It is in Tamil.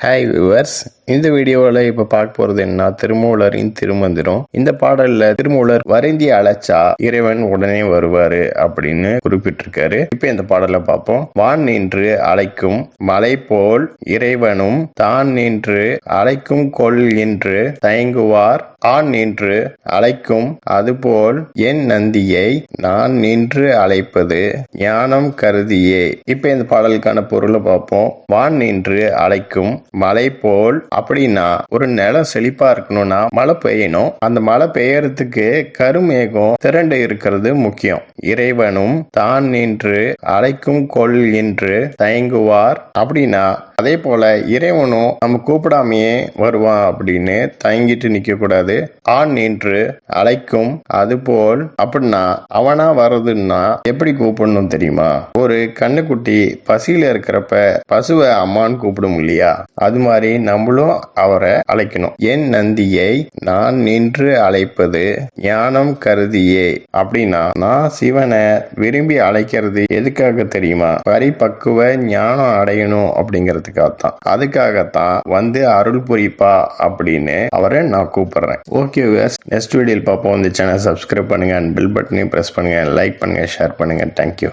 ஹாய் வியூவர்ஸ், இந்த வீடியோவில் இப்போ பார்க்க போகிறது என்ன, திருமூலரின் திருமந்திரம். இந்த பாடல்ல திருமூலர் வருந்தி அழைச்சா இறைவன் உடனே வருவாரு அப்படின்னு குறிப்பிட்டிருக்காரு. இப்போ இந்த பாடலை பார்ப்போம். வான் நின்று அழைக்கும் மலை போல் இறைவனும் தான் நின்று அழைக்கும் கொள் என்று தயங்குவார். ஆண் நின்று அழைக்கும் அதுபோல் என் நந்தியை நான் நின்று அழைப்பது ஞானம் கருதியே. இப்ப இந்த பாடலுக்கான பொருளை பார்ப்போம். வான் நின்று அழைக்கும் மலை போல் அப்படின்னா ஒரு நிலம் செழிப்பா இருக்கணும்னா மழை பெய்யணும். அந்த மழை பெய்யறதுக்கு கருமேகம் திரண்டு இருக்கிறது முக்கியம். இறைவனும் தான் நின்று அழைக்கும் கொள் என்று தயங்குவார் அப்படின்னா அதே போல இறைவனும் நம்ம கூப்பிடாமையே வருவான் அப்படின்னு தயங்கிட்டு நிக்க கூடாது. ஆண் நின்று அழைக்கும் அதுபோல் அப்படின்னா அவனா வர்றதுன்னா எப்படி கூப்பிடணும் தெரியுமா? ஒரு கண்ணுக்குட்டி பசியில இருக்கிறப்ப பசுவை அம்மான்னு கூப்பிடும் இல்லையா? அது மாதிரி நம்மளும் அவரை அழைக்கணும். என் நந்தியை நான் நின்று அழைப்பது ஞானம் கருதியே அப்படின்னா நான் சிவனை விரும்பி அழைக்கிறது எதுக்காக தெரியுமா? பரிபக்குவ ஞானம் அடையணும் அப்படிங்கிறதுக்காகத்தான். அதுக்காகத்தான் வந்து அருள் புரிப்பா அப்படின்னு அவரை நான் கூப்பிடுறேன். ஓகே, நெக்ஸ்ட் வீடியோவில் பார்ப்போம். இந்த சேனல் சப்ஸ்கிரைப் பண்ணுங்க, பெல் பட்டனையும் பிரஸ் பண்ணுங்க, லைக் பண்ணுங்க, ஷேர் பண்ணுங்க. தேங்க்யூ.